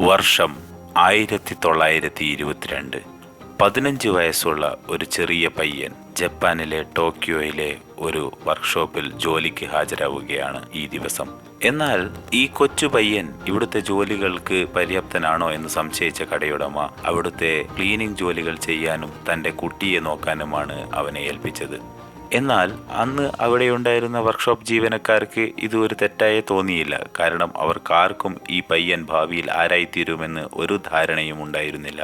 വർഷം 1922. 15 വയസ്സുള്ള ഒരു ചെറിയ പയ്യൻ ജപ്പാനിലെ ടോക്കിയോയിലെ ഒരു വർക്ക്ഷോപ്പിൽ ജോലിക്ക് ഹാജരാവുകയാണ് ഈ ദിവസം. എന്നാൽ ഈ കൊച്ചു പയ്യൻ ഇവിടുത്തെ ജോലികൾക്ക് പര്യാപ്തനാണോ എന്ന് സംശയിച്ച കടയുടമ അവിടുത്തെ ക്ലീനിങ് ജോലികൾ ചെയ്യാനും തൻ്റെ കുട്ടിയെ നോക്കാനുമാണ് അവനെ ഏൽപ്പിച്ചത്. എന്നാൽ അന്ന് അവിടെയുണ്ടായിരുന്ന വർക്ക്ഷോപ്പ് ജീവനക്കാർക്ക് ഇത് ഒരു തെറ്റായി തോന്നിയില്ല. കാരണം അവർക്കാർക്കും ഈ പയ്യൻ ഭാവിയിൽ ആരായിത്തീരുമെന്ന് ഒരു ധാരണയും ഉണ്ടായിരുന്നില്ല.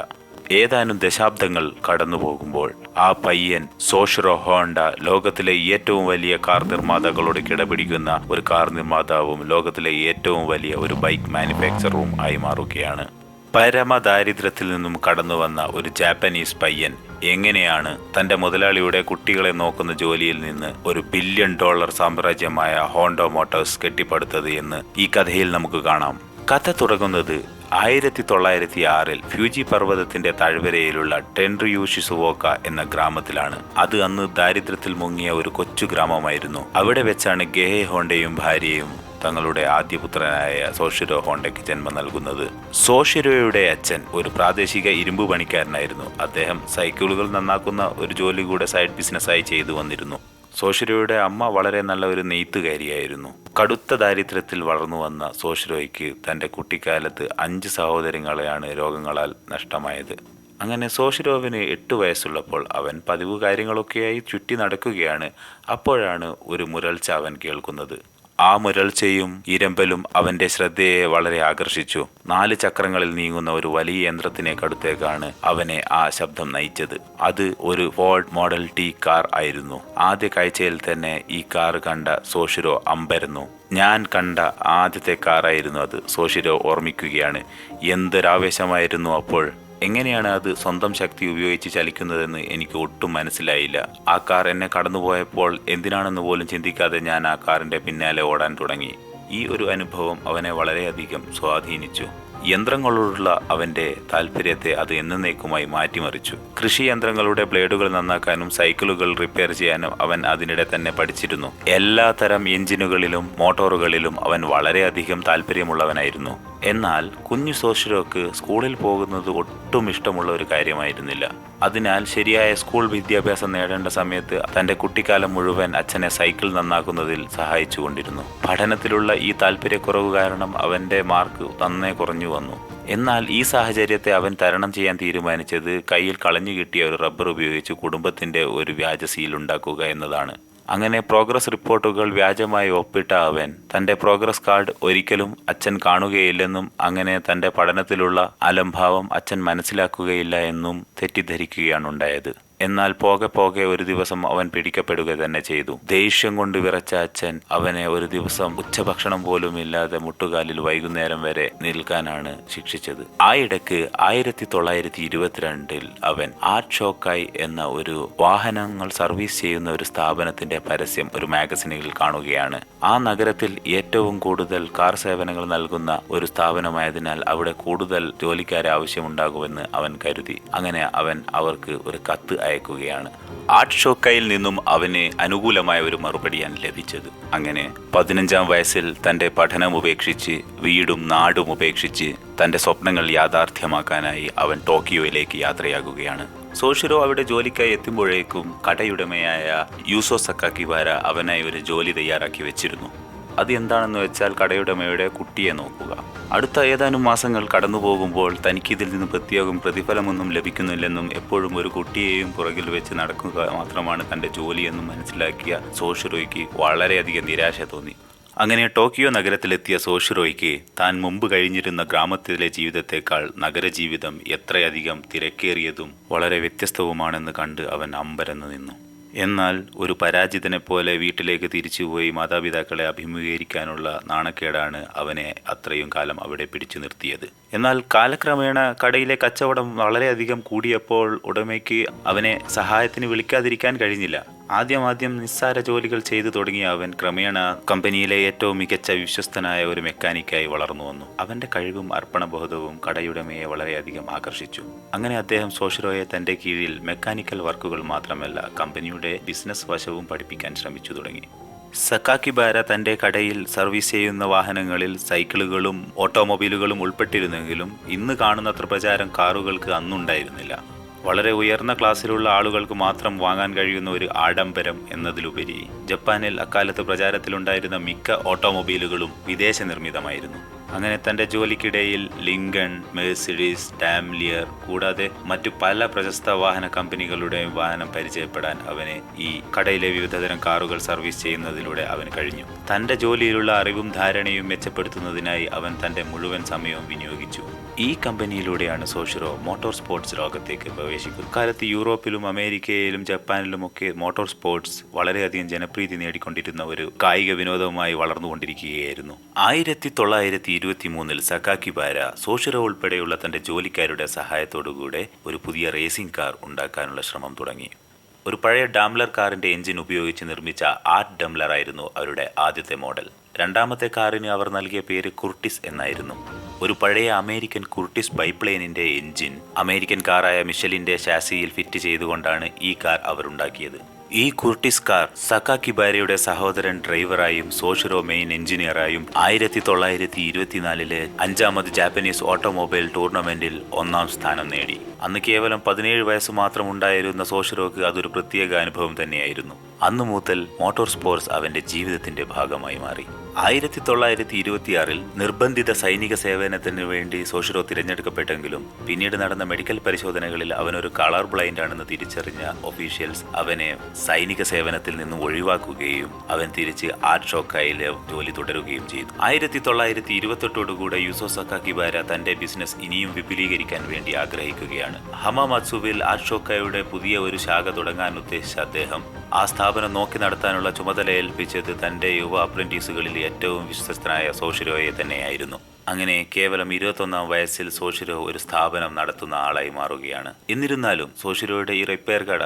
ഏതാനും ദശാബ്ദങ്ങൾ കടന്നു പോകുമ്പോൾ ആ പയ്യൻ സോഷിറോ ഹോണ്ട ലോകത്തിലെ ഏറ്റവും വലിയ കാർ നിർമ്മാതാക്കളോട് കിടപിടിക്കുന്ന ഒരു കാർ നിർമ്മാതാവും ലോകത്തിലെ ഏറ്റവും വലിയ ഒരു ബൈക്ക് മാനുഫാക്ചററും ആയി മാറുകയാണ്. പരമദാരിദ്ര്യത്തിൽ നിന്നും കടന്നു വന്ന ഒരു ജാപ്പനീസ് പയ്യൻ എങ്ങനെയാണ് തന്റെ മുതലാളിയുടെ കുട്ടികളെ നോക്കുന്ന ജോലിയിൽ നിന്ന് ഒരു $1 ബില്യൺ സാമ്രാജ്യമായ ഹോണ്ട മോട്ടോഴ്സ് കെട്ടിപ്പടുത്തത് എന്ന് ഈ കഥയിൽ നമുക്ക് കാണാം. കഥ തുടങ്ങുന്നത് 1906 ഫ്യൂജി പർവ്വതത്തിന്റെ താഴ്വരയിലുള്ള ടെൻറിയു ഷിസുവോക്ക എന്ന ഗ്രാമത്തിലാണ്. അത് അന്ന് ദാരിദ്ര്യത്തിൽ മുങ്ങിയ ഒരു കൊച്ചു ഗ്രാമമായിരുന്നു. അവിടെ വെച്ചാണ് ഗെഹെ ഹോണ്ടയും ഭാര്യയും തങ്ങളുടെ ആദ്യപുത്രനായ സോഷിറോ ഹോണ്ടയ്ക്ക് ജന്മം നൽകുന്നത്. സോഷിറോയുടെ അച്ഛൻ ഒരു പ്രാദേശിക ഇരുമ്പ് പണിക്കാരനായിരുന്നു. അദ്ദേഹം സൈക്കിളുകൾ നന്നാക്കുന്ന ഒരു ജോലി കൂടെ സൈഡ് ബിസിനസ്സായി ചെയ്തു വന്നിരുന്നു. സോഷിറോയുടെ അമ്മ വളരെ നല്ല ഒരു നെയ്ത്തുകാരിയായിരുന്നു. കടുത്ത ദാരിദ്ര്യത്തിൽ വളർന്നു വന്ന സോഷിറോയ്ക്ക് തൻ്റെ കുട്ടിക്കാലത്ത് 5 സഹോദരങ്ങളെയാണ് രോഗങ്ങളാൽ നഷ്ടമായത്. അങ്ങനെ സോഷിറോവിന് 8 വയസ്സുള്ളപ്പോൾ അവൻ പതിവ് കാര്യങ്ങളൊക്കെയായി ചുറ്റി നടക്കുകയാണ്. അപ്പോഴാണ് ഒരു മുരൾച്ച അവൻ കേൾക്കുന്നത്. ആ മുരൾച്ചയും ഇരമ്പലും അവന്റെ ശ്രദ്ധയെ വളരെ ആകർഷിച്ചു. 4 ചക്രങ്ങളിൽ നീങ്ങുന്ന ഒരു വലിയ യന്ത്രത്തിനേക്കടുത്തേക്കാണ് അവനെ ആ ശബ്ദം നയിച്ചത്. അത് ഒരു ഫോർഡ് മോഡൽ ടി കാർ ആയിരുന്നു. ആദ്യ കാഴ്ചയിൽ തന്നെ ഈ കാർ കണ്ട സോഷിറോ അമ്പരന്നു. ഞാൻ കണ്ട ആദ്യത്തെ കാറായിരുന്നു അത്, സോഷിറോ ഓർമ്മിക്കുകയാണ്. എന്തൊരാവേശമായിരുന്നു അപ്പോൾ! എങ്ങനെയാണ് അത് സ്വന്തം ശക്തി ഉപയോഗിച്ച് ചലിക്കുന്നതെന്ന് എനിക്ക് ഒട്ടും മനസ്സിലായില്ല. ആ കാർ എന്നെ കടന്നുപോയപ്പോൾ എന്തിനാണെന്ന് പോലും ചിന്തിക്കാതെ ഞാൻ ആ കാറിന്റെ പിന്നാലെ ഓടാൻ തുടങ്ങി. ഈ ഒരു അനുഭവം അവനെ വളരെയധികം സ്വാധീനിച്ചു. യന്ത്രങ്ങളോടുള്ള അവന്റെ താല്പര്യത്തെ അത് എന്നേക്കുമായി മാറ്റിമറിച്ചു. കൃഷി യന്ത്രങ്ങളുടെ ബ്ലേഡുകൾ നന്നാക്കാനും സൈക്കിളുകൾ റിപ്പയർ ചെയ്യാനും അവൻ അതിനിടെ തന്നെ പഠിച്ചിരുന്നു. എല്ലാ തരം എഞ്ചിനുകളിലും മോട്ടോറുകളിലും അവൻ വളരെയധികം താല്പര്യമുള്ളവനായിരുന്നു. എന്നാൽ കുഞ്ഞു സോഷിറോക്ക് സ്കൂളിൽ പോകുന്നത് ഒട്ടും ഇഷ്ടമുള്ള ഒരു കാര്യമായിരുന്നില്ല. അതിനാൽ ശരിയായ സ്കൂൾ വിദ്യാഭ്യാസം നേടേണ്ട സമയത്ത് തന്റെ കുട്ടിക്കാലം മുഴുവൻ അച്ഛനെ സൈക്കിൾ നന്നാക്കുന്നതിൽ സഹായിച്ചുകൊണ്ടിരുന്നു. പഠനത്തിലുള്ള ഈ താല്പര്യക്കുറവ് കാരണം അവന്റെ മാർക്ക് നന്നേ കുറഞ്ഞു വന്നു. എന്നാൽ ഈ സാഹചര്യത്തെ അവൻ തരണം ചെയ്യാൻ തീരുമാനിച്ചത് കയ്യിൽ കളഞ്ഞു കിട്ടിയ ഒരു റബ്ബർ ഉപയോഗിച്ച് കുടുംബത്തിന്റെ ഒരു വ്യാജ സീൽ ഉണ്ടാക്കുക എന്നതാണ്. അങ്ങനെ പ്രോഗ്രസ് റിപ്പോർട്ടുകൾ വ്യാജമായി ഒപ്പിട്ട അവൻ തന്റെ പ്രോഗ്രസ് കാർഡ് ഒരിക്കലും അച്ഛൻ കാണുകയില്ലെന്നും അങ്ങനെ തന്റെ പഠനത്തിലുള്ള അലംഭാവം അച്ഛൻ മനസ്സിലാക്കുകയില്ല എന്നും തെറ്റിദ്ധരിക്കുകയാണ് ഉണ്ടായത്. എന്നാൽ പോകെ പോകെ ഒരു ദിവസം അവൻ പിടിക്കപ്പെടുക തന്നെ ചെയ്തു. ദേഷ്യം കൊണ്ട് വിറച്ച അച്ഛൻ അവനെ ഒരു ദിവസം ഉച്ചഭക്ഷണം പോലും ഇല്ലാതെ മുട്ടുകാലിൽ വൈകുന്നേരം വരെ നിൽക്കാനാണ് ശിക്ഷിച്ചത്. ആ ഇടയ്ക്ക് 1922 അവൻ ആർട്ട് ഷോക്കായി എന്ന ഒരു വാഹനങ്ങൾ സർവീസ് ചെയ്യുന്ന ഒരു സ്ഥാപനത്തിന്റെ പരസ്യം ഒരു മാഗസിനിൽ കാണുകയാണ്. ആ നഗരത്തിൽ ഏറ്റവും കൂടുതൽ കാർ സേവനങ്ങൾ നൽകുന്ന ഒരു സ്ഥാപനമായതിനാൽ അവിടെ കൂടുതൽ ജോലിക്കാരെ ആവശ്യമുണ്ടാകുമെന്ന് അവൻ കരുതി. അങ്ങനെ അവൻ അവർക്ക് ഒരു കത്ത് അയക്കുകയാണ്. ആർട്ട് ഷോക്കയിൽ നിന്നും അവന് അനുകൂലമായ ഒരു മറുപടിയാണ് ലഭിച്ചത്. അങ്ങനെ 15-ാം വയസ്സിൽ തന്റെ പഠനം ഉപേക്ഷിച്ച് വീടും നാടും ഉപേക്ഷിച്ച് തന്റെ സ്വപ്നങ്ങൾ യാഥാർത്ഥ്യമാക്കാനായി അവൻ ടോക്കിയോയിലേക്ക് യാത്രയാകുകയാണ്. സോഷിറോ അവിടെ ജോലിക്കായി എത്തുമ്പോഴേക്കും കടയുടമയായ യൂസോ സക്കാക്കിവാര അവനായി ഒരു ജോലി തയ്യാറാക്കി വെച്ചിരുന്നു. അത് എന്താണെന്ന് വെച്ചാൽ കടയുടമയുടെ കുട്ടിയെ നോക്കുക. അടുത്ത ഏതാനും മാസങ്ങൾ കടന്നു പോകുമ്പോൾ തനിക്കിതിൽ നിന്ന് പ്രത്യേകം പ്രതിഫലമൊന്നും ലഭിക്കുന്നില്ലെന്നും എപ്പോഴും ഒരു കുട്ടിയെയും പുറകിൽ വെച്ച് നടക്കുക മാത്രമാണ് തൻ്റെ ജോലിയെന്നും മനസ്സിലാക്കിയ സോഷിറോയ്ക്ക് വളരെയധികം നിരാശ തോന്നി. അങ്ങനെ ടോക്കിയോ നഗരത്തിലെത്തിയ സോഷിറോയ്ക്ക് താൻ മുമ്പ് കഴിഞ്ഞിരുന്ന ഗ്രാമത്തിലെ ജീവിതത്തെക്കാൾ നഗരജീവിതം എത്രയധികം തിരക്കേറിയതും വളരെ വ്യത്യസ്തവുമാണെന്ന് കണ്ട് അവൻ അമ്പരന്ന് നിന്നു. എന്നാൽ ഒരു പരാജിതനെ പോലെ വീട്ടിലേക്ക് തിരിച്ചുപോയി മാതാപിതാക്കളെ അഭിമുഖീകരിക്കാനുള്ള നാണക്കേടാണ് അവനെ അത്രയും കാലം അവിടെ പിടിച്ചു നിർത്തിയത്. എന്നാൽ കാലക്രമേണ കടയിലെ കച്ചവടം വളരെയധികം കൂടിയപ്പോൾ ഉടമയ്ക്ക് അവനെ സഹായത്തിന് വിളിക്കാതിരിക്കാൻ കഴിഞ്ഞില്ല. ആദ്യം നിസ്സാര ജോലികൾ ചെയ്തു തുടങ്ങിയ അവൻ ക്രമേണ കമ്പനിയിലെ ഏറ്റവും മികച്ച വിശ്വസ്തനായ ഒരു മെക്കാനിക്കായി വളർന്നു വന്നു. അവന്റെ കഴിവും അർപ്പണബോധവും കടയുടമയെ വളരെയധികം ആകർഷിച്ചു. അങ്ങനെ അദ്ദേഹം സോഷിറോയെ തന്റെ കീഴിൽ മെക്കാനിക്കൽ വർക്കുകൾ മാത്രമല്ല കമ്പനിയുടെ ബിസിനസ് വശവും പഠിപ്പിക്കാൻ ശ്രമിച്ചു തുടങ്ങി. സക്കാക്കിബാര തന്റെ കടയിൽ സർവീസ് ചെയ്യുന്ന വാഹനങ്ങളിൽ സൈക്കിളുകളും ഓട്ടോമൊബൈലുകളും ഉൾപ്പെട്ടിരുന്നെങ്കിലും ഇന്ന് കാണുന്നത്ര പ്രചാരം കാറുകൾക്ക് അന്നുണ്ടായിരുന്നില്ല. വളരെ ഉയർന്ന ക്ലാസ്സിലുള്ള ആളുകൾക്ക് മാത്രം വാങ്ങാൻ കഴിയുന്ന ഒരു ആഡംബരം എന്നതിലുപരി ജപ്പാനിൽ അക്കാലത്ത് പ്രചാരത്തിലുണ്ടായിരുന്ന മിക്ക ഓട്ടോമൊബൈലുകളും വിദേശ നിർമ്മിതമായിരുന്നു. അങ്ങനെ തന്റെ ജോലിക്കിടയിൽ ലിങ്കൺ, മെഴ്സിഡീസ്, ഡാംലിയർ കൂടാതെ മറ്റു പല പ്രശസ്ത വാഹന കമ്പനികളുടെയും വാഹനം പരിചയപ്പെടാൻ അവന് ഈ കടയിലെ വിവിധതരം കാറുകൾ സർവീസ് ചെയ്യുന്നതിലൂടെ അവന് കഴിഞ്ഞു. തന്റെ ജോലിയിലുള്ള അറിവും ധാരണയും മെച്ചപ്പെടുത്തുന്നതിനായി അവൻ തന്റെ മുഴുവൻ സമയവും വിനിയോഗിച്ചു. ഈ കമ്പനിയിലൂടെയാണ് സോഷിറോ മോട്ടോർ സ്പോർട്സ് ലോകത്തേക്ക് പ്രവേശിക്കുന്നത്. കാലത്ത് യൂറോപ്പിലും അമേരിക്കയിലും ജപ്പാനിലുമൊക്കെ മോട്ടോർ സ്പോർട്സ് വളരെയധികം ജനപ്രീതി നേടിക്കൊണ്ടിരുന്ന ഒരു കായിക വിനോദവുമായി വളർന്നുകൊണ്ടിരിക്കുകയായിരുന്നു. 1923 സക്കാക്കിബാര സോഷിറോ ഉൾപ്പെടെയുള്ള തന്റെ ജോലിക്കാരുടെ സഹായത്തോടുകൂടെ ഒരു പുതിയ റേസിംഗ് കാർ ഉണ്ടാക്കാനുള്ള ശ്രമം തുടങ്ങി. ഒരു പഴയ ഡാംലർ കാറിന്റെ എഞ്ചിൻ ഉപയോഗിച്ച് നിർമ്മിച്ച ആർട്ട് ഡംലർ ആയിരുന്നു അവരുടെ ആദ്യത്തെ മോഡൽ. രണ്ടാമത്തെ കാറിന് അവർ നൽകിയ പേര് കുർട്ടിസ് എന്നായിരുന്നു. ഒരു പഴയ American Curtis ബൈപ്ലെയിനിന്റെ engine American കാറായ മിഷലിന്റെ ഷാസിയിൽ fit ചെയ്തുകൊണ്ടാണ് ഈ കാർ അവർ ഉണ്ടാക്കിയത്. ഈ കുർട്ടിസ് കാർ സക്കാക്കിബാരയുടെ സഹോദരൻ ഡ്രൈവറായും സോഷിറോ മെയിൻ എഞ്ചിനീയറായും 1924 5ാമത് ജാപ്പനീസ് ഓട്ടോമൊബൈൽ ടൂർണമെന്റിൽ 1ാം സ്ഥാനം നേടി. അന്ന് കേവലം 17 വയസ്സ് മാത്രമുണ്ടായിരുന്ന സോഷിറോക്ക് അതൊരു പ്രത്യേക അനുഭവം തന്നെയായിരുന്നു. അന്നു മുതൽ മോട്ടോർ സ്പോർട്സ് അവന്റെ ജീവിതത്തിന്റെ ഭാഗമായി മാറി. 1926 നിർബന്ധിത സൈനിക സേവനത്തിന് വേണ്ടി സോഷിറോ തിരഞ്ഞെടുക്കപ്പെട്ടെങ്കിലും പിന്നീട് നടന്ന മെഡിക്കൽ പരിശോധനകളിൽ അവനൊരു കളർ ബ്ലൈൻഡ് ആണെന്ന് തിരിച്ചറിഞ്ഞ ഒഫീഷ്യൽസ് അവനെ സൈനിക സേവനത്തിൽ നിന്നും ഒഴിവാക്കുകയും അവൻ തിരിച്ച് ആർട്ട് ഷോക്കായിൽ ജോലി തുടരുകയും ചെയ്തു. 1928 യൂസോ സക്കാക്കിബാര തന്റെ ബിസിനസ് ഇനിയും വിപുലീകരിക്കാൻ വേണ്ടി ആഗ്രഹിക്കുകയാണ്. ഹമാമാത്സുവിൽ ആർട്ട് ഷോക്കായുടെ പുതിയ ഒരു ശാഖ തുടങ്ങാൻ ഉദ്ദേശിച്ച അദ്ദേഹം ആ സ്ഥാപനം നോക്കി നടത്താനുള്ള ചുമതല ഏൽപ്പിച്ചത് തന്റെ യുവ അപ്രന്റീസുകളിൽ ഏറ്റവും വിശ്വസ്തനായ സോഷിറോയെ തന്നെയായിരുന്നു. അങ്ങനെ കേവലം 21ാം വയസ്സിൽ സോഷിറോ ഒരു സ്ഥാപനം നടത്തുന്ന ആളായി മാറുകയാണ്. എന്നിരുന്നാലും സോഷിറോയുടെ ഈ റിപ്പയർ കട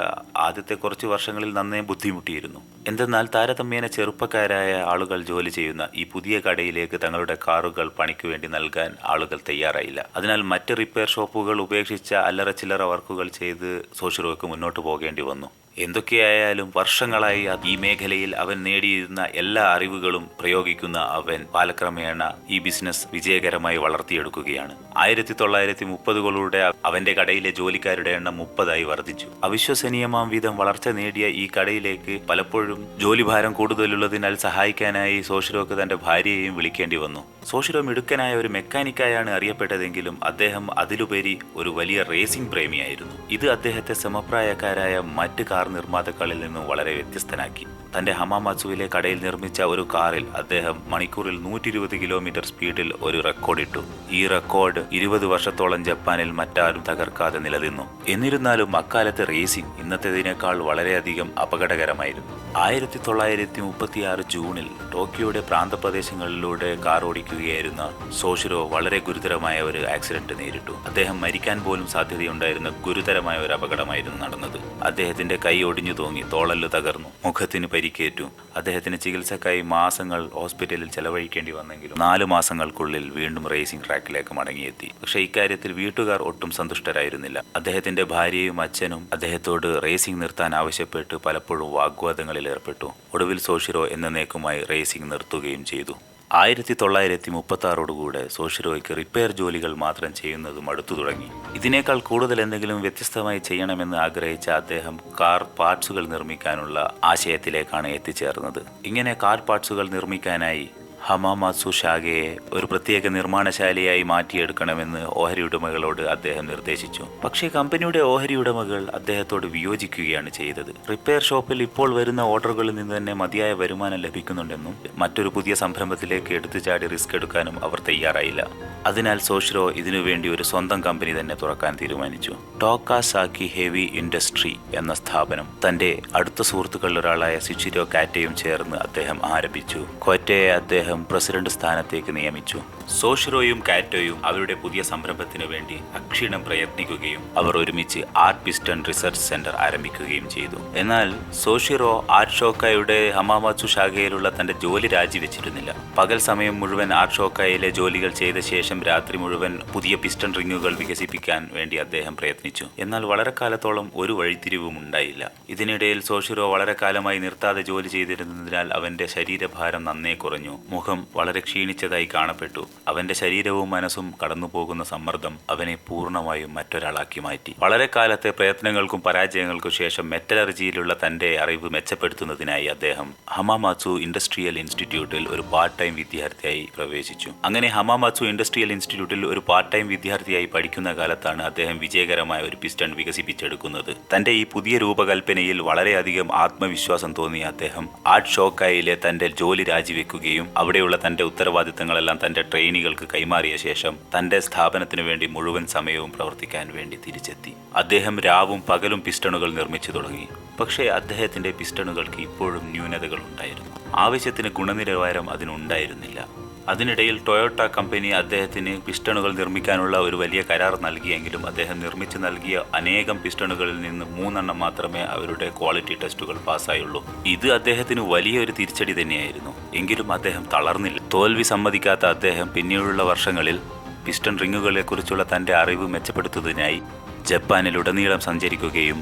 ആദ്യത്തെ കുറച്ച് വർഷങ്ങളിൽ നന്നേ ബുദ്ധിമുട്ടിയിരുന്നു. എന്തെന്നാൽ താരതമ്യേന ചെറുപ്പക്കാരായ ആളുകൾ ജോലി ചെയ്യുന്ന ഈ പുതിയ കടയിലേക്ക് തങ്ങളുടെ കാറുകൾ പണിക്ക് വേണ്ടി നൽകാൻ ആളുകൾ തയ്യാറായില്ല. അതിനാൽ മറ്റ് റിപ്പയർ ഷോപ്പുകൾ ഉപേക്ഷിച്ച അല്ലറ ചില്ലറ വർക്കുകൾ ചെയ്ത് സോഷിറോയ്ക്ക് മുന്നോട്ട് പോകേണ്ടി വന്നു. എന്തൊക്കെയായാലും വർഷങ്ങളായി ഈ മേഖലയിൽ അവൻ നേടിയിരുന്ന എല്ലാ അറിവുകളും പ്രയോഗിക്കുന്ന അവൻ കാലക്രമേണ ഈ ബിസിനസ് വിജയകരമായി വളർത്തിയെടുക്കുകയാണ്. 1930കളുടെ അവന്റെ കടയിലെ ജോലിക്കാരുടെ എണ്ണം 30ആയി വർദ്ധിച്ചു. അവിശ്വസനീയമാം വിധം വളർച്ച നേടിയ ഈ കടയിലേക്ക് പലപ്പോഴും ജോലിഭാരം കൂടുതലുള്ളതിനാൽ സഹായിക്കാനായി സോഷിറോക്ക് തന്റെ ഭാര്യയെയും വിളിക്കേണ്ടി വന്നു. സോഷിറോ മിടുക്കനായ ഒരു മെക്കാനിക്കായാണ് അറിയപ്പെട്ടതെങ്കിലും അദ്ദേഹം അതിലുപരി ഒരു വലിയ റേസിംഗ് പ്രേമിയായിരുന്നു. ഇത് അദ്ദേഹത്തെ സമപ്രായക്കാരായ മറ്റ് കാർ നിർമ്മാതാക്കളിൽ നിന്നും വളരെ വ്യത്യസ്തനാക്കി. തന്റെ ഹമാമാത്സുവിലെ കടയിൽ നിർമ്മിച്ച ഒരു കാറിൽ അദ്ദേഹം മണിക്കൂറിൽ 120 കിലോമീറ്റർ സ്പീഡിൽ ഒരു റെക്കോർഡിട്ടു. ഈ റെക്കോർഡ് 20 വർഷത്തോളം ജപ്പാനിൽ മറ്റാരും തകർക്കാതെ നിലനിന്നു. എന്നിരുന്നാലും അക്കാലത്തെ റേസിംഗ് ഇന്നത്തേതിനേക്കാൾ വളരെയധികം അപകടകരമായിരുന്നു. 1936 ജൂണിൽ ടോക്കിയോയുടെ പ്രാന്തപ്രദേശങ്ങളിലൂടെ കാർ ഓടിക്കുകയായിരുന്ന സോഷിറോ വളരെ ഗുരുതരമായ ഒരു ആക്സിഡന്റ് നേരിട്ടു. അദ്ദേഹം മരിക്കാൻ പോലും സാധ്യതയുണ്ടായിരുന്ന ഗുരുതരമായ ഒരു അപകടമായിരുന്നു നടന്നത്. അദ്ദേഹത്തിന്റെ കൈ ഒടിഞ്ഞു തൂങ്ങി, തോളല് തകർന്നു, മുഖത്തിന് പരിക്കേറ്റു. അദ്ദേഹത്തിന് ചികിത്സക്കായി മാസങ്ങൾ ഹോസ്പിറ്റലിൽ ചെലവഴിക്കേണ്ടി വന്നെങ്കിലും 4 മാസങ്ങൾക്കുള്ളിൽ വീണ്ടും റേസിംഗ് ട്രാക്കിലേക്ക് മടങ്ങിയെത്തി. പക്ഷേ ഇക്കാര്യത്തിൽ വീട്ടുകാർ ഒട്ടും സന്തുഷ്ടരായിരുന്നില്ല. അദ്ദേഹത്തിന്റെ ഭാര്യയും അച്ഛനും അദ്ദേഹത്തോട് റേസിംഗ് നിർത്താൻ ആവശ്യപ്പെട്ട് പലപ്പോഴും വാഗ്വാദങ്ങളിൽ ഏർപ്പെട്ടു. ഒടുവിൽ സോഷിറോ എന്നേക്കുമായി റേസിംഗ് നിർത്തുകയും ചെയ്തു. 1936 സോഷിറോയ്ക്ക് റിപ്പയർ ജോലികൾ മാത്രം ചെയ്യുന്നത് മടുത്തു തുടങ്ങി. ഇതിനേക്കാൾ കൂടുതൽ എന്തെങ്കിലും വ്യത്യസ്തമായി ചെയ്യണമെന്ന് ആഗ്രഹിച്ച അദ്ദേഹം കാർ പാർട്സുകൾ നിർമ്മിക്കാനുള്ള ആശയത്തിലേക്കാണ് എത്തിച്ചേർന്നത്. ഇങ്ങനെ കാർ പാർട്സുകൾ നിർമ്മിക്കാനായി ഹമാമാത്സു ശാഖയെ ഒരു പ്രത്യേക നിർമ്മാണശാലയായി മാറ്റിയെടുക്കണമെന്ന് ഓഹരി ഉടമകളോട് അദ്ദേഹം നിർദ്ദേശിച്ചു. പക്ഷേ കമ്പനിയുടെ ഓഹരി ഉടമകൾ അദ്ദേഹത്തോട് വിയോജിക്കുകയാണ് ചെയ്തത്. റിപ്പയർ ഷോപ്പിൽ ഇപ്പോൾ വരുന്ന ഓർഡറുകളിൽ നിന്ന് തന്നെ മതിയായ വരുമാനം ലഭിക്കുന്നുണ്ടെന്നും മറ്റൊരു പുതിയ സംരംഭത്തിലേക്ക് എടുത്തുചാടി റിസ്ക് എടുക്കാനും അവർ തയ്യാറായില്ല. അതിനാൽ സോഷിറോ ഇതിനുവേണ്ടി ഒരു സ്വന്തം കമ്പനി തന്നെ തുറക്കാൻ തീരുമാനിച്ചു. ടോക്കാസാക്കി ഹെവി ഇൻഡസ്ട്രി എന്ന സ്ഥാപനം തന്റെ അടുത്ത സുഹൃത്തുക്കളിൽ ഒരാളായ സിച്ചിരോ കാറ്റയും ചേർന്ന് അദ്ദേഹം ആരംഭിച്ചു. കോറ്റയെ അദ്ദേഹം അദ്ദേഹം പ്രസിഡന്റ് സ്ഥാനത്തേക്ക് നിയമിച്ചു. സോഷിറോയും കാറ്റോയും അവരുടെ പുതിയ സംരംഭത്തിനു വേണ്ടി അക്ഷീണം പ്രയത്നിക്കുകയും അവർ ഒരുമിച്ച് ആർട്ട് പിസ്റ്റൺ റിസർച്ച് സെന്റർ ആരംഭിക്കുകയും ചെയ്തു. എന്നാൽ സോഷിറോ ആർട്ട് ഷോക്കായുടെ ഹമാമാത്സു ശാഖയിലുള്ള തന്റെ ജോലി രാജിവെച്ചിരുന്നില്ല. പകൽ സമയം മുഴുവൻ ആർട്ട് ഷോക്കായിലെ ജോലികൾ ചെയ്ത ശേഷം രാത്രി മുഴുവൻ പുതിയ പിസ്റ്റൺ റിങ്ങുകൾ വികസിപ്പിക്കാൻ വേണ്ടി അദ്ദേഹം പ്രയത്നിച്ചു. എന്നാൽ വളരെ കാലത്തോളം ഒരു വഴിത്തിരിവും ഉണ്ടായില്ല. ഇതിനിടയിൽ സോഷിറോ വളരെ കാലമായി നിർത്താതെ ജോലി ചെയ്തിരുന്നതിനാൽ അവന്റെ ശരീരഭാരം നന്നേ കുറഞ്ഞു. മുഖം വളരെ ക്ഷീണിച്ചതായി കാണപ്പെട്ടു. അവന്റെ ശരീരവും മനസ്സും കടന്നുപോകുന്ന സമ്മർദ്ദം അവനെ പൂർണ്ണമായും മറ്റൊരാളാക്കി മാറ്റി. വളരെ കാലത്തെ പ്രയത്നങ്ങൾക്കും പരാജയങ്ങൾക്കും ശേഷം മെറ്റലർജിയിലുള്ള തന്റെ അറിവ് മെച്ചപ്പെടുത്തുന്നതിനായി അദ്ദേഹം ഹമാമാത്സു ഇൻഡസ്ട്രിയൽ ഇൻസ്റ്റിറ്റ്യൂട്ടിൽ ഒരു പാർട്ട് ടൈം വിദ്യാർത്ഥിയായി പ്രവേശിച്ചു. അങ്ങനെ ഹമാമാത്സു ഇൻഡസ്ട്രിയൽ ഇൻസ്റ്റിറ്റ്യൂട്ടിൽ ഒരു പാർട്ട് ടൈം വിദ്യാർത്ഥിയായി പഠിക്കുന്ന കാലത്താണ് അദ്ദേഹം വിജയകരമായ ഒരു പിസ്റ്റൺ വികസിപ്പിച്ചെടുക്കുന്നത്. തന്റെ ഈ പുതിയ രൂപകൽപ്പനയിൽ വളരെയധികം ആത്മവിശ്വാസം തോന്നിയ അദ്ദേഹം ആർട്ട് ഷോക്കായിലെ തന്റെ ജോലി രാജിവെക്കുകയും അവിടെയുള്ള തന്റെ ഉത്തരവാദിത്തങ്ങളെല്ലാം തന്റെ ട്രെയിനികൾക്ക് കൈമാറിയ ശേഷം തന്റെ സ്ഥാപനത്തിനു വേണ്ടി മുഴുവൻ സമയവും പ്രവർത്തിക്കാൻ വേണ്ടി തിരിച്ചെത്തി. അദ്ദേഹം രാവും പകലും പിസ്റ്റണുകൾ നിർമ്മിച്ചു തുടങ്ങി. പക്ഷേ അദ്ദേഹത്തിന്റെ പിസ്റ്റണുകൾക്ക് ഇപ്പോഴും ന്യൂനതകൾ ഉണ്ടായിരുന്നു. ആവശ്യത്തിന് ഗുണനിലവാരം അതിനുണ്ടായിരുന്നില്ല. അതിനിടയിൽ ടൊയോട്ട കമ്പനി അദ്ദേഹത്തിന് പിസ്റ്റണുകൾ നിർമ്മിക്കാനുള്ള ഒരു വലിയ കരാർ നൽകിയെങ്കിലും അദ്ദേഹം നിർമ്മിച്ചു നൽകിയ അനേകം പിസ്റ്റണുകളിൽ നിന്ന് 3 മാത്രമേ അവരുടെ ക്വാളിറ്റി ടെസ്റ്റുകൾ പാസ്സായുള്ളൂ. ഇത് അദ്ദേഹത്തിന് വലിയൊരു തിരിച്ചടി തന്നെയായിരുന്നു. എങ്കിലും അദ്ദേഹം തളർന്നില്ല. തോൽവി സമ്മതിക്കാത്ത അദ്ദേഹം പിന്നീടുള്ള വർഷങ്ങളിൽ പിസ്റ്റൺ റിങ്ങുകളെക്കുറിച്ചുള്ള തന്റെ അറിവ് മെച്ചപ്പെടുത്തുന്നതിനായി ജപ്പാനിലുടനീളം സഞ്ചരിക്കുകയും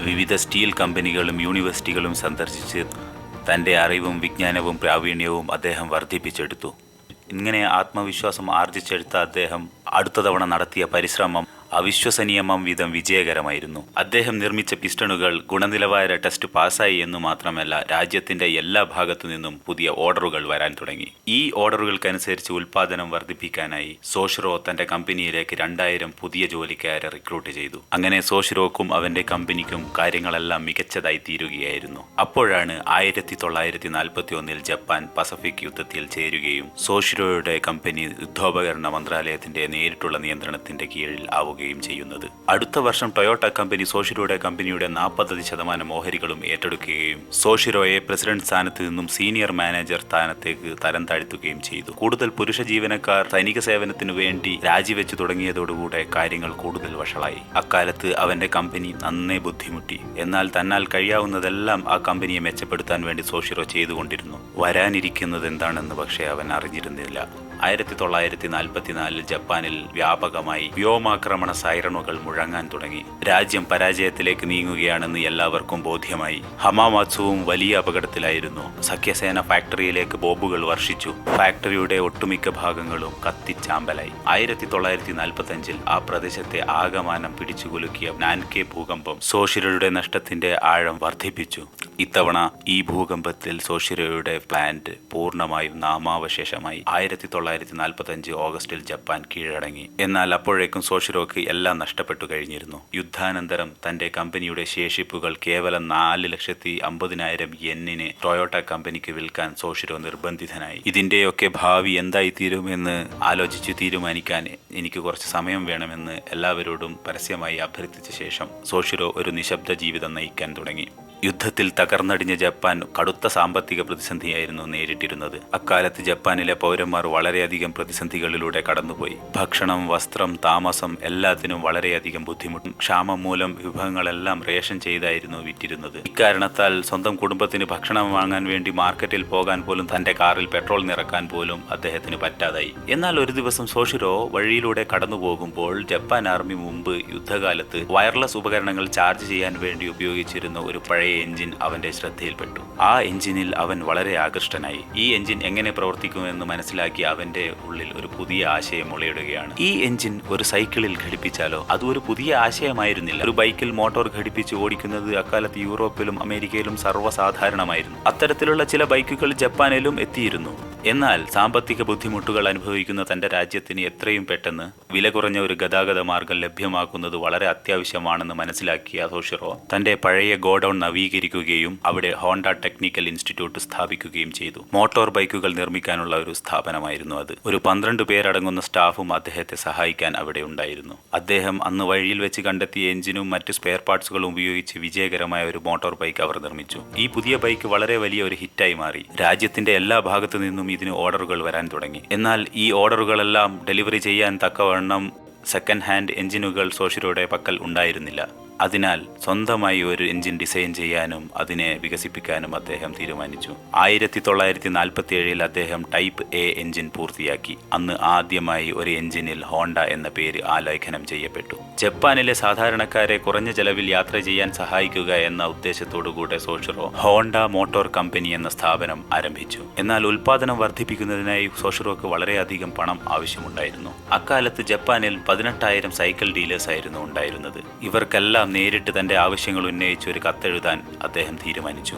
വിവിധ സ്റ്റീൽ കമ്പനികളും യൂണിവേഴ്സിറ്റികളും സന്ദർശിച്ച് തന്റെ അറിവും വിജ്ഞാനവും പ്രാവീണ്യവും അദ്ദേഹം വർദ്ധിപ്പിച്ചെടുത്തു. ഇങ്ങനെ ആത്മവിശ്വാസം ആർജിച്ചെടുത്ത അദ്ദേഹം അടുത്ത തവണ നടത്തിയ പരിശ്രമം അവിശ്വസനീയമം വിധം വിജയകരമായിരുന്നു. അദ്ദേഹം നിർമ്മിച്ച പിസ്റ്റണുകൾ ഗുണനിലവാര ടെസ്റ്റ് പാസ്സായി എന്നു മാത്രമല്ല, രാജ്യത്തിന്റെ എല്ലാ ഭാഗത്തു നിന്നും പുതിയ ഓർഡറുകൾ വരാൻ തുടങ്ങി. ഈ ഓർഡറുകൾക്കനുസരിച്ച് ഉൽപാദനം വർദ്ധിപ്പിക്കാനായി സോഷിറോ തന്റെ കമ്പനിയിലേക്ക് 2000 പുതിയ ജോലിക്കാരെ റിക്രൂട്ട് ചെയ്തു. അങ്ങനെ സോഷിറോക്കും അവന്റെ കമ്പനിക്കും കാര്യങ്ങളെല്ലാം മികച്ചതായി തീരുകയായിരുന്നു. അപ്പോഴാണ് 1941 ജപ്പാൻ പസഫിക് യുദ്ധത്തിൽ ചേരുകയും സോഷിറോയുടെ കമ്പനി യുദ്ധോപകരണ മന്ത്രാലയത്തിന്റെ നേരിട്ടുള്ള നിയന്ത്രണത്തിന്റെ കീഴിൽ ആവുകയും ചെയ്യുന്നത്. അടുത്ത വർഷം ടൊയോട്ട കമ്പനി സോഷിറോയുടെ കമ്പനിയുടെ 40% ഓഹരികളും ഏറ്റെടുക്കുകയും സോഷിറോയെ പ്രസിഡന്റ് സ്ഥാനത്ത് നിന്നും സീനിയർ മാനേജർ സ്ഥാനത്തേക്ക് തരം താഴ്ത്തുകയും ചെയ്തു. കൂടുതൽ പുരുഷ ജീവനക്കാർ സൈനിക സേവനത്തിനു വേണ്ടി രാജിവെച്ചു തുടങ്ങിയതോടുകൂടെ കാര്യങ്ങൾ കൂടുതൽ വഷളായി. അക്കാലത്ത് അവന്റെ കമ്പനി നന്നേ ബുദ്ധിമുട്ടി. എന്നാൽ തന്നാൽ കഴിയാവുന്നതെല്ലാം ആ കമ്പനിയെ മെച്ചപ്പെടുത്താൻ വേണ്ടി സോഷിറോ ചെയ്തുകൊണ്ടിരുന്നു. വരാനിരിക്കുന്നത് എന്താണെന്ന് പക്ഷേ അവൻ അറിഞ്ഞിരുന്നില്ല. 1944 ജപ്പാനിൽ വ്യാപകമായി വ്യോമാക്രമണ സൈറണുകൾ മുഴങ്ങാൻ തുടങ്ങി. രാജ്യം പരാജയത്തിലേക്ക് നീങ്ങുകയാണെന്ന് എല്ലാവർക്കും ബോധ്യമായി. ഹമാമാത്സുവും വലിയ അപകടത്തിലായിരുന്നു. സഖ്യസേന ഫാക്ടറിയിലേക്ക് ബോംബുകൾ വർഷിച്ചു. ഫാക്ടറിയുടെ ഒട്ടുമിക്ക ഭാഗങ്ങളും കത്തിച്ചാമ്പലായി. 1945 ആ പ്രദേശത്തെ ആകമാനം പിടിച്ചുകുലുക്കിയ നാൻകെ ഭൂകമ്പം സോഷിറോയുടെ നഷ്ടത്തിന്റെ ആഴം വർദ്ധിപ്പിച്ചു. ഇത്തവണ ഈ ഭൂകമ്പത്തിൽ സോഷിറോയുടെ പ്ലാന്റ് പൂർണ്ണമായും നാമാവശേഷമായി. 1945 ഓഗസ്റ്റിൽ ജപ്പാൻ കീഴടങ്ങി. എന്നാൽ അപ്പോഴേക്കും സോഷിറോക്ക് എല്ലാം നഷ്ടപ്പെട്ടു കഴിഞ്ഞിരുന്നു. യുദ്ധാനന്തരം തന്റെ കമ്പനിയുടെ ശേഷിപ്പുകൾ കേവലം 4,50,000 യെന്നിന് ടൊയോട്ട കമ്പനിക്ക് വിൽക്കാൻ സോഷിറോ നിർബന്ധിതനായി. ഇതിന്റെയൊക്കെ ഭാവി എന്തായിത്തീരുമെന്ന് ആലോചിച്ച് തീരുമാനിക്കാൻ എനിക്ക് കുറച്ച് സമയം വേണമെന്ന് എല്ലാവരോടും പരസ്യമായി അഭ്യർത്ഥിച്ച ശേഷം സോഷിറോ ഒരു നിശബ്ദ ജീവിതം നയിക്കാൻ തുടങ്ങി. യുദ്ധത്തിൽ തകർന്നടിഞ്ഞ ജപ്പാൻ കടുത്ത സാമ്പത്തിക പ്രതിസന്ധിയായിരുന്നു നേരിട്ടിരുന്നത്. അക്കാലത്ത് ജപ്പാനിലെ പൗരന്മാർ വളരെയധികം പ്രതിസന്ധികളിലൂടെ കടന്നുപോയി. ഭക്ഷണം, വസ്ത്രം, താമസം എല്ലാത്തിനും വളരെയധികം ബുദ്ധിമുട്ടും. ക്ഷാമം മൂലം വിഭവങ്ങളെല്ലാം റേഷൻ ചെയ്തായിരുന്നു വിറ്റിരുന്നത്. ഇക്കാരണത്താൽ സ്വന്തം കുടുംബത്തിന് ഭക്ഷണം വാങ്ങാൻ വേണ്ടി മാർക്കറ്റിൽ പോകാൻ പോലും, തന്റെ കാറിൽ പെട്രോൾ നിറക്കാൻ പോലും അദ്ദേഹത്തിന് പറ്റാതായി. എന്നാൽ ഒരു ദിവസം സോഷിറോ വഴിയിലൂടെ കടന്നു പോകുമ്പോൾ ജപ്പാൻ ആർമി മുമ്പ് യുദ്ധകാലത്ത് വയർലെസ് ഉപകരണങ്ങൾ ചാർജ് ചെയ്യാൻ വേണ്ടി ഉപയോഗിച്ചിരുന്ന ഒരു പഴയ എഞ്ചിൻ അവന്റെ ശ്രദ്ധയിൽപ്പെട്ടു. ആ എഞ്ചിനിൽ അവൻ വളരെ ആകൃഷ്ടനായി. ഈ എഞ്ചിൻ എങ്ങനെ പ്രവർത്തിക്കുമെന്ന് മനസ്സിലാക്കി അവന്റെ ഉള്ളിൽ ഒരു പുതിയ ആശയം മുളയിടുകയാണ്. ഈ എഞ്ചിൻ ഒരു സൈക്കിളിൽ ഘടിപ്പിച്ചാലോ? അത് ഒരു പുതിയ ആശയമായിരുന്നില്ല. ഒരു ബൈക്കിൽ മോട്ടോർ ഘടിപ്പിച്ച് ഓടിക്കുന്നത് അക്കാലത്ത് യൂറോപ്പിലും അമേരിക്കയിലും സർവ്വസാധാരണമായിരുന്നു. അത്തരത്തിലുള്ള ചില ബൈക്കുകൾ ജപ്പാനിലും എത്തിയിരുന്നു. എന്നാൽ സാമ്പത്തിക ബുദ്ധിമുട്ടുകൾ അനുഭവിക്കുന്ന തന്റെ രാജ്യത്തിന് എത്രയും പെട്ടെന്ന് വില കുറഞ്ഞ ഒരു ഗതാഗത മാർഗം ലഭ്യമാക്കുന്നത് വളരെ അത്യാവശ്യമാണെന്ന് മനസ്സിലാക്കിയ സോഷിറോ തന്റെ പഴയ ഗോഡൌൺ നവീകരിക്കുകയും അവിടെ ഹോണ്ട ടെക്നിക്കൽ ഇൻസ്റ്റിറ്റ്യൂട്ട് സ്ഥാപിക്കുകയും ചെയ്തു. മോട്ടോർ ബൈക്കുകൾ നിർമ്മിക്കാനുള്ള ഒരു സ്ഥാപനമായിരുന്നു അത്. ഒരു 12 പേരടങ്ങുന്ന സ്റ്റാഫും അദ്ദേഹത്തെ സഹായിക്കാൻ അവിടെ ഉണ്ടായിരുന്നു. അദ്ദേഹം അന്ന് വഴിയിൽ വെച്ച് കണ്ടെത്തിയ എഞ്ചിനും മറ്റ് സ്പെയർ പാർട്സുകളും ഉപയോഗിച്ച് വിജയകരമായ ഒരു മോട്ടോർ ബൈക്ക് അവർ നിർമ്മിച്ചു. ഈ പുതിയ ബൈക്ക് വളരെ വലിയ ഒരു ഹിറ്റായി മാറി. രാജ്യത്തിന്റെ എല്ലാ ഭാഗത്തു നിന്നും നിന്നും ഇതിന് ഓർഡറുകൾ വരാൻ തുടങ്ങി. എന്നാൽ ഈ ഓർഡറുകളെല്ലാം ഡെലിവറി ചെയ്യാൻ തക്കവണ്ണം സെക്കൻഡ് ഹാൻഡ് എഞ്ചിനുകൾ സോഷിറോയുടെ പക്കൽ ഉണ്ടായിരുന്നില്ല. അതിനാൽ സ്വന്തമായി ഒരു എഞ്ചിൻ ഡിസൈൻ ചെയ്യാനും അതിനെ വികസിപ്പിക്കാനും അദ്ദേഹം തീരുമാനിച്ചു. 1947 അദ്ദേഹം ടൈപ്പ് എ എഞ്ചിൻ പൂർത്തിയാക്കി. അന്ന് ആദ്യമായി ഒരു എഞ്ചിനിൽ ഹോണ്ട എന്ന പേര് ആലേഖനം ചെയ്യപ്പെട്ടു. ജപ്പാനിലെ സാധാരണക്കാരെ കുറഞ്ഞ ചെലവിൽ യാത്ര ചെയ്യാൻ സഹായിക്കുക എന്ന ഉദ്ദേശത്തോടുകൂടെ സോഷിറോ ഹോണ്ട മോട്ടോർ കമ്പനി എന്ന സ്ഥാപനം ആരംഭിച്ചു. എന്നാൽ ഉൽപാദനം വർദ്ധിപ്പിക്കുന്നതിനായി സോഷിറോക്ക് വളരെയധികം പണം ആവശ്യമുണ്ടായിരുന്നു. അക്കാലത്ത് ജപ്പാനിൽ 18,000 സൈക്കിൾ ഡീലേഴ്സ് ആയിരുന്നു ഉണ്ടായിരുന്നത്. ഇവർക്കെല്ലാം നേരിട്ട് തന്റെ ആവശ്യങ്ങൾ ഉന്നയിച്ച് ഒരു കത്തെഴുതാൻ അദ്ദേഹം തീരുമാനിച്ചു.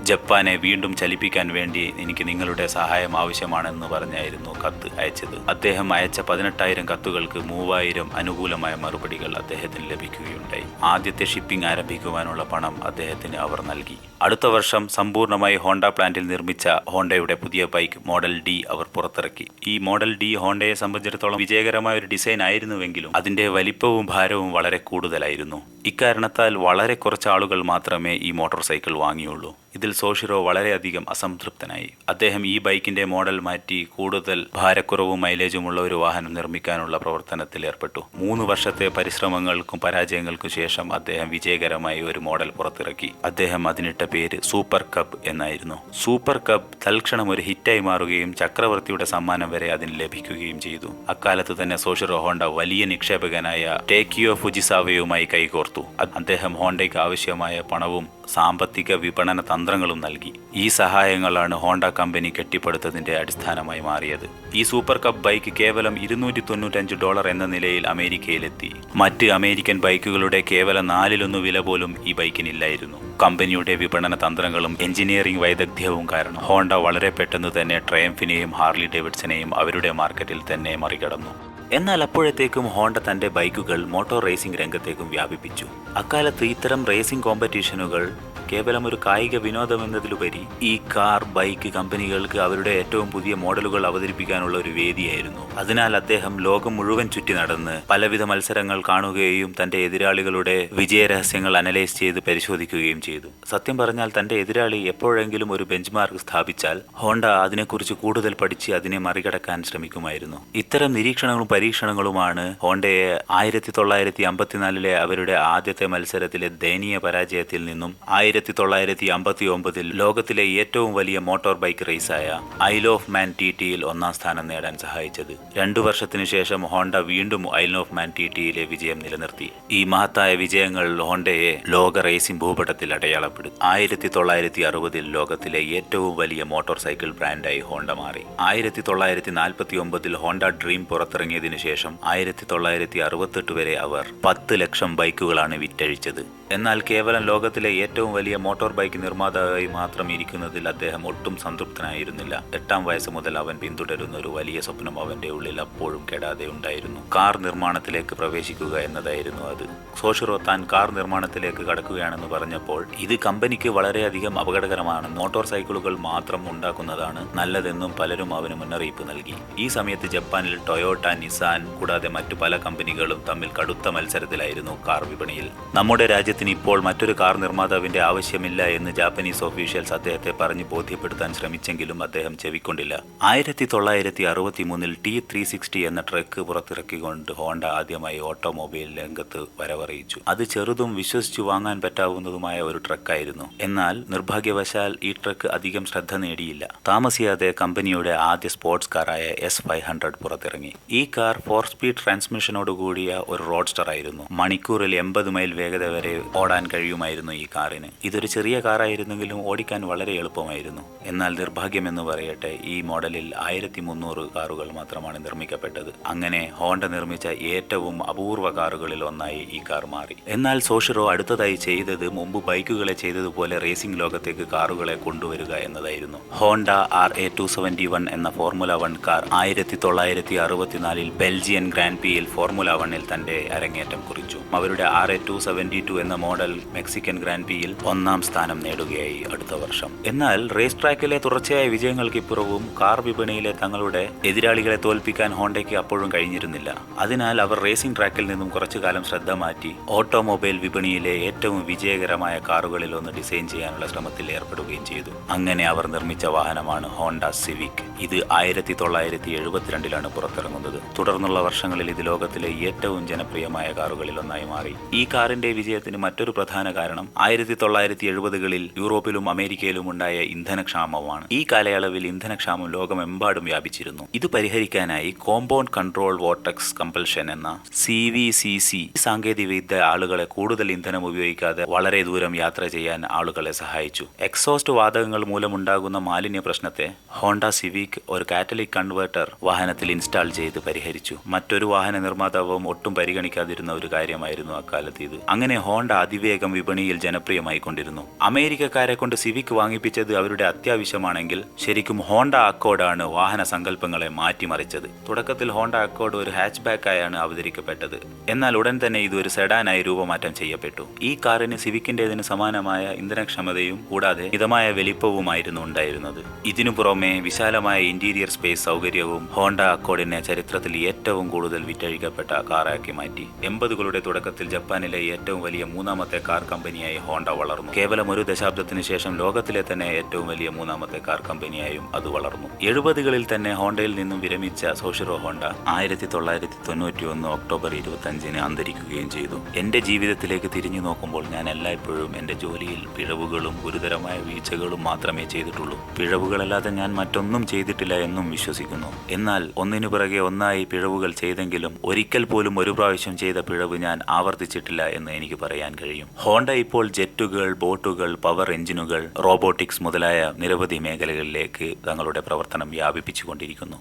ജപ്പാനെ വീണ്ടും ചലിപ്പിക്കാൻ വേണ്ടി എനിക്ക് നിങ്ങളുടെ സഹായം ആവശ്യമാണെന്ന് പറഞ്ഞായിരുന്നു കത്ത് അയച്ചത്. അദ്ദേഹം അയച്ച 18,000 കത്തുകൾക്ക് 3,000 അനുകൂലമായ മറുപടികൾ അദ്ദേഹത്തിന് ലഭിക്കുകയുണ്ടായി. ആദ്യത്തെ ഷിപ്പിംഗ് ആരംഭിക്കുവാനുള്ള പണം അദ്ദേഹത്തിന് അവർ നൽകി. അടുത്ത വർഷം സമ്പൂർണ്ണമായി ഹോണ്ട പ്ലാന്റിൽ നിർമ്മിച്ച ഹോണ്ടയുടെ പുതിയ ബൈക്ക് മോഡൽ ഡി അവർ പുറത്തിറക്കി. ഈ മോഡൽ ഡി ഹോണ്ടയെ സംബന്ധിച്ചിടത്തോളം വിജയകരമായ ഒരു ഡിസൈൻ ആയിരുന്നുവെങ്കിലും അതിന്റെ വലിപ്പവും ഭാരവും വളരെ കൂടുതലായിരുന്നു. ഇക്കാരണത്താൽ വളരെ കുറച്ച് ആളുകൾ മാത്രമേ ഈ മോട്ടോർ സൈക്കിൾ വാങ്ങിയുള്ളൂ. ഇതിൽ സോഷിറോ വളരെയധികം അസംതൃപ്തനായി. അദ്ദേഹം ഈ ബൈക്കിന്റെ മോഡൽ മാറ്റി കൂടുതൽ ഭാരക്കുറവും മൈലേജുമുള്ള ഒരു വാഹനം നിർമ്മിക്കാനുള്ള പ്രവർത്തനത്തിൽ ഏർപ്പെട്ടു. 3 വർഷത്തെ പരിശ്രമങ്ങൾക്കും പരാജയങ്ങൾക്കും ശേഷം അദ്ദേഹം വിജയകരമായി ഒരു മോഡൽ പുറത്തിറക്കി. അദ്ദേഹം അതിനിട്ട പേര് സൂപ്പർ കബ് എന്നായിരുന്നു. സൂപ്പർ കബ് തൽക്ഷണം ഒരു ഹിറ്റായി മാറുകയും ചക്രവർത്തിയുടെ സമ്മാനം വരെ അതിന് ലഭിക്കുകയും ചെയ്തു. അക്കാലത്ത് തന്നെ സോഷിറോ ഹോണ്ട വലിയ നിക്ഷേപകനായ ടേക്കിയോ ഫുജിസാവയുമായി കൈകോർത്തു. അദ്ദേഹം ഹോണ്ടയ്ക്ക് ആവശ്യമായ പണവും സാമ്പത്തിക വിപണന തന്ത്രങ്ങളും നൽകി. ഈ സഹായങ്ങളാണ് ഹോണ്ട കമ്പനി കെട്ടിപ്പടുത്തതിന്റെ അടിസ്ഥാനമായി മാറിയത്. ഈ സൂപ്പർ കപ്പ് ബൈക്ക് കേവലം $295 എന്ന നിലയിൽ അമേരിക്കയിലെത്തി. മറ്റ് അമേരിക്കൻ ബൈക്കുകളുടെ കേവലം 1/4 വില പോലും ഈ ബൈക്കിനില്ലായിരുന്നു. കമ്പനിയുടെ വിപണന തന്ത്രങ്ങളും എഞ്ചിനീയറിംഗ് വൈദഗ്ധ്യവും കാരണം ഹോണ്ട വളരെ പെട്ടെന്ന് തന്നെ ട്രയംഫിനെയും ഹാർലി ഡേവിഡ്സനെയും അവരുടെ മാർക്കറ്റിൽ തന്നെ മറികടന്നു. എന്നാൽ അപ്പോഴത്തേക്കും ഹോണ്ട തന്റെ ബൈക്കുകൾ മോട്ടോർ റേസിംഗ് രംഗത്തേക്കും വ്യാപിപ്പിച്ചു. അക്കാലത്ത് ഇത്തരം റേസിംഗ് കോമ്പറ്റീഷനുകൾ കേവലം ഒരു കായിക വിനോദമെന്നതിലുപരി ഈ കാർ ബൈക്ക് കമ്പനികൾക്ക് അവരുടെ ഏറ്റവും പുതിയ മോഡലുകൾ അവതരിപ്പിക്കാനുള്ള ഒരു വേദിയായിരുന്നു. അതിനാൽ അദ്ദേഹം ലോകം മുഴുവൻ ചുറ്റി നടന്ന് പലവിധ മത്സരങ്ങൾ കാണുകയും തന്റെ എതിരാളികളുടെ വിജയരഹസ്യങ്ങൾ അനലൈസ് ചെയ്ത് പരിശോധിക്കുകയും ചെയ്തു. സത്യം പറഞ്ഞാൽ തന്റെ എതിരാളി എപ്പോഴെങ്കിലും ഒരു ബെഞ്ച് മാർക്ക് സ്ഥാപിച്ചാൽ ഹോണ്ട അതിനെക്കുറിച്ച് കൂടുതൽ പഠിച്ച് അതിനെ മറികടക്കാൻ ശ്രമിക്കുമായിരുന്നു. ഇത്തരം നിരീക്ഷണങ്ങളും പരീക്ഷണങ്ങളുമാണ് ഹോണ്ടയെ 1954 അവരുടെ ആദ്യത്തെ മത്സരത്തിലെ ദയനീയ പരാജയത്തിൽ നിന്നും 1959 ലോകത്തിലെ ഏറ്റവും വലിയ മോട്ടോർ ബൈക്ക് റേസായ ഐൽ ഓഫ് മാൻ TTയിൽ 1ാം സ്ഥാനം നേടാൻ സഹായിച്ചത്. 2 വർഷത്തിനു ശേഷം ഹോണ്ട വീണ്ടും ഐൽ ഓഫ് മാൻ TTയിലെ വിജയം നിലനിർത്തി. ഈ മഹത്തായ വിജയങ്ങൾ ഹോണ്ടയെ ലോക റേസിംഗ് ഭൂപടത്തിൽ അടയാളപ്പെടുത്തി. 1960 ലോകത്തിലെ ഏറ്റവും വലിയ മോട്ടോർ സൈക്കിൾ ബ്രാൻഡായി ഹോണ്ട മാറി. 1949 ഹോണ്ട ഡ്രീം പുറത്തിറങ്ങിയതിനു ശേഷം 1968 വരെ അവർ 10 ലക്ഷം ബൈക്കുകളാണ് വിറ്റഴിച്ചത്. എന്നാൽ കേവലം ലോകത്തിലെ ഏറ്റവും വലിയ മോട്ടോർ ബൈക്ക് നിർമ്മാതാവായി മാത്രം ഇരിക്കുന്നതിൽ അദ്ദേഹം ഒട്ടും സംതൃപ്തനായിരുന്നില്ല. 8ാം വയസ്സ് മുതൽ അവൻ പിന്തുടരുന്ന ഒരു വലിയ സ്വപ്നം അവന്റെ ഉള്ളിൽ അപ്പോഴും കെടാതെ ഉണ്ടായിരുന്നു. കാർ നിർമ്മാണത്തിലേക്ക് പ്രവേശിക്കുക എന്നതായിരുന്നു അത്. സോഷിറോ താൻ കാർ നിർമ്മാണത്തിലേക്ക് കടക്കുകയാണെന്ന് പറഞ്ഞപ്പോൾ ഇത് കമ്പനിക്ക് വളരെയധികം അപകടകരമാണ്, മോട്ടോർ സൈക്കിളുകൾ മാത്രം ഉണ്ടാക്കുന്നതാണ് നല്ലതെന്നും പലരും അവന് മുന്നറിയിപ്പ് നൽകി. ഈ സമയത്ത് ജപ്പാനിൽ ടൊയോട്ട, നിസാൻ കൂടാതെ മറ്റു പല കമ്പനികളും തമ്മിൽ കടുത്ത മത്സരത്തിലായിരുന്നു കാർ വിപണിയിൽ. നമ്മുടെ രാജ്യത്തിന് ഇപ്പോൾ മറ്റൊരു കാർ നിർമ്മാതാവിന്റെ ആവശ്യമില്ല എന്ന് ജാപ്പനീസ് ഒഫീഷ്യൽസ് അദ്ദേഹത്തെ പറഞ്ഞ് ബോധ്യപ്പെടുത്താൻ ശ്രമിച്ചെങ്കിലും അദ്ദേഹം ചെവിക്കൊണ്ടില്ല. 1963 T360 എന്ന ട്രക്ക് പുറത്തിറക്കിക്കൊണ്ട് ഹോണ്ട ആദ്യമായി ഓട്ടോമൊബൈൽ രംഗത്ത് വരവറിയിച്ചു. അത് ചെറുതും വിശ്വസിച്ചു വാങ്ങാൻ പറ്റാവുന്നതുമായ ഒരു ട്രക്കായിരുന്നു. എന്നാൽ നിർഭാഗ്യവശാൽ ഈ ട്രക്ക് അധികം ശ്രദ്ധ നേടിയില്ല. താമസിയാതെ കമ്പനിയുടെ ആദ്യ സ്പോർട്സ് കാറായ S500 പുറത്തിറങ്ങി. ഈ കാർ 4 സ്പീഡ് ട്രാൻസ്മിഷനോട് കൂടിയ ഒരു റോഡ്സ്റ്റർ ആയിരുന്നു. മണിക്കൂറിൽ 80 മൈൽ വേഗത വരെ ഓടാൻ കഴിയുമായിരുന്നു ഈ കാറിന്. ഇതൊരു ചെറിയ കാറായിരുന്നെങ്കിലും ഓടിക്കാൻ വളരെ എളുപ്പമായിരുന്നു. എന്നാൽ നിർഭാഗ്യമെന്ന് പറയട്ടെ, ഈ മോഡലിൽ 1300 കാറുകൾ മാത്രമാണ് നിർമ്മിക്കപ്പെട്ടത്. അങ്ങനെ ഹോണ്ട നിർമ്മിച്ച ഏറ്റവും അപൂർവ കാറുകളിൽ ഒന്നായി ഈ കാർ മാറി. എന്നാൽ സോഷിറോ അടുത്തതായി ചെയ്തത് മുമ്പ് ബൈക്കുകളെ ചെയ്തതുപോലെ റേസിംഗ് ലോകത്തേക്ക് കാറുകളെ കൊണ്ടുവരിക എന്നതായിരുന്നു. ഹോണ്ട RA271 എന്ന ഫോർമുല 1 കാർ 1964 ബെൽജിയൻ ഗ്രാൻഡ് പിയിൽ ഫോർമുല 1ൽ തന്റെ അരങ്ങേറ്റം കുറിച്ചു. അവരുടെ RA272 എന്ന മോഡൽ മെക്സിക്കൻ ഗ്രാൻഡ് പിയിൽ 1ാം സ്ഥാനം നേടുകയായി അടുത്ത വർഷം. എന്നാൽ റേസ് ട്രാക്കിലെ തുടർച്ചയായ വിജയങ്ങൾക്കിപ്പുറവും കാർ വിപണിയിലെ തങ്ങളുടെ എതിരാളികളെ തോൽപ്പിക്കാൻ ഹോണ്ടയ്ക്ക് അപ്പോഴും കഴിഞ്ഞിരുന്നില്ല. അതിനാൽ അവർ റേസിംഗ് ട്രാക്കിൽ നിന്നും കുറച്ചു കാലം ശ്രദ്ധ മാറ്റി ഓട്ടോമൊബൈൽ വിപണിയിലെ ഏറ്റവും വിജയകരമായ കാറുകളിൽ ഒന്ന് ഡിസൈൻ ചെയ്യാനുള്ള ശ്രമത്തിൽ ഏർപ്പെടുകയും ചെയ്തു. അങ്ങനെ അവർ നിർമ്മിച്ച വാഹനമാണ് ഹോണ്ട സിവിക്. ഇത് 1972 പുറത്തിറങ്ങുന്നത്. തുടർന്നുള്ള വർഷങ്ങളിൽ ഇത് ലോകത്തിലെ ഏറ്റവും ജനപ്രിയമായ കാറുകളിൽ ഒന്നായി മാറി. ഈ കാറിന്റെ വിജയത്തിന് മറ്റൊരു പ്രധാന കാരണം 1970കളിൽ യൂറോപ്പിലും അമേരിക്കയിലും ഉണ്ടായ ഇന്ധനക്ഷാമമാണ്. ഈ കാലയളവിൽ ഇന്ധനക്ഷാമം ലോകമെമ്പാടും വ്യാപിച്ചിരുന്നു. ഇത് പരിഹരിക്കാനായി കോമ്പൗണ്ട് കൺട്രോൾ വോർട്ടെക്സ് കമ്പൽഷൻ എന്ന CVCC സാങ്കേതികവിദ്യ ആളുകളെ കൂടുതൽ ഇന്ധനം ഉപയോഗിക്കാതെ വളരെ ദൂരം യാത്ര ചെയ്യാൻ ആളുകളെ സഹായിച്ചു. എക്സോസ്റ്റ് വാതകങ്ങൾ മൂലമുണ്ടാകുന്ന മാലിന്യ പ്രശ്നത്തെ ഹോണ്ട സിവിക് ഒരു കാറ്റലിക് കൺവേർട്ടർ വാഹനത്തിൽ ഇൻസ്റ്റാൾ ചെയ്ത് പരിഹരിച്ചു. മറ്റൊരു വാഹന നിർമ്മാതാവും ഒട്ടും പരിഗണിക്കാതിരുന്ന ഒരു കാര്യമായിരുന്നു അക്കാലത്ത് ഇത്. അങ്ങനെ ഹോണ്ട അതിവേഗം വിപണിയിൽ ജനപ്രിയമായി കൊണ്ടിരുന്നു. അമേരിക്കക്കാരെ കൊണ്ട് സിവിക് വാങ്ങിപ്പിച്ചത് അവരുടെ അത്യാവശ്യമാണെങ്കിൽ ശരിക്കും ഹോണ്ട അക്കോർഡാണ് വാഹന സങ്കല്പങ്ങളെ മാറ്റിമറിച്ചത്. തുടക്കത്തിൽ ഹോണ്ട അക്കോർഡ് ഒരു ഹാച്ച് ബാക്കായാണ് അവതരിക്കപ്പെട്ടത്. എന്നാൽ ഉടൻ തന്നെ ഇത് ഒരു സെഡാനായി രൂപമാറ്റം ചെയ്യപ്പെട്ടു. ഈ കാറിന് സിവിക്കിന്റേതിന് സമാനമായ ഇന്ധനക്ഷമതയും കൂടാതെ മിതമായ വലിപ്പവുമായിരുന്നു ഉണ്ടായിരുന്നത്. ഇതിനു പുറമെ വിശാലമായ ഇന്റീരിയർ സ്പേസ് സൗകര്യവും ഹോണ്ട അക്കോർഡിനെ ചരിത്രത്തിൽ ഏറ്റവും കൂടുതൽ വിറ്റഴിക്കപ്പെട്ട കാറാക്കി മാറ്റി. 80കളുടെ തുടക്കത്തിൽ ജപ്പാനിലെ ഏറ്റവും വലിയ 3ാമത്തെ കാർ കമ്പനിയായി ഹോണ്ട വളർന്നു. കേവലം ഒരു ദശാബ്ദത്തിനു ശേഷം ലോകത്തിലെ തന്നെ ഏറ്റവും വലിയ 3ാമത്തെ കാർ കമ്പനിയായും അത് വളർന്നു. 70കളിൽ തന്നെ ഹോണ്ടയിൽ നിന്നും വിരമിച്ച സോഷിറോ ഹോണ്ട 1991 ഒക്ടോബർ 25 അന്തരിക്കുകയും ചെയ്തു. എന്റെ ജീവിതത്തിലേക്ക് തിരിഞ്ഞു നോക്കുമ്പോൾ ഞാൻ എല്ലായ്പ്പോഴും എന്റെ ജോലിയിൽ പിഴവുകളും ഗുരുതരമായ വീഴ്ചകളും മാത്രമേ ചെയ്തിട്ടുള്ളൂ. പിഴവുകളല്ലാതെ ഞാൻ മറ്റൊന്നും ചെയ്തിട്ടില്ല എന്നും വിശ്വസിക്കുന്നു. എന്നാൽ ഒന്നിനു പിറകെ ഒന്നായി പിഴവുകൾ ചെയ്തെങ്കിലും ഒരിക്കൽ പോലും ഒരു പ്രാവശ്യം ചെയ്ത പിഴവ് ഞാൻ ആവർത്തിച്ചിട്ടില്ല എന്ന് എനിക്ക് പറയാൻ കഴിയും. ഹോണ്ട ഇപ്പോൾ ജെറ്റുകൾ, ബോട്ടുകൾ, പവർ എഞ്ചിനുകൾ, റോബോട്ടിക്സ് മുതലായ നിരവധി മേഖലകളിലേക്ക് തങ്ങളുടെ പ്രവർത്തനം വ്യാപിപ്പിച്ചുകൊണ്ടിരിക്കുന്നു.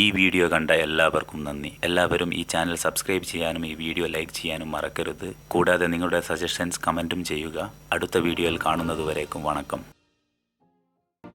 ഈ വീഡിയോ കണ്ട എല്ലാവർക്കും നന്ദി. എല്ലാവരും ഈ ചാനൽ സബ്സ്ക്രൈബ് ചെയ്യാനും ഈ വീഡിയോ ലൈക്ക് ചെയ്യാനും മറക്കരുത്. കൂടാതെ നിങ്ങളുടെ സജഷൻസ് കമൻറ്റും ചെയ്യുക. അടുത്ത വീഡിയോയിൽ കാണുന്നതുവരേക്കും വണക്കം.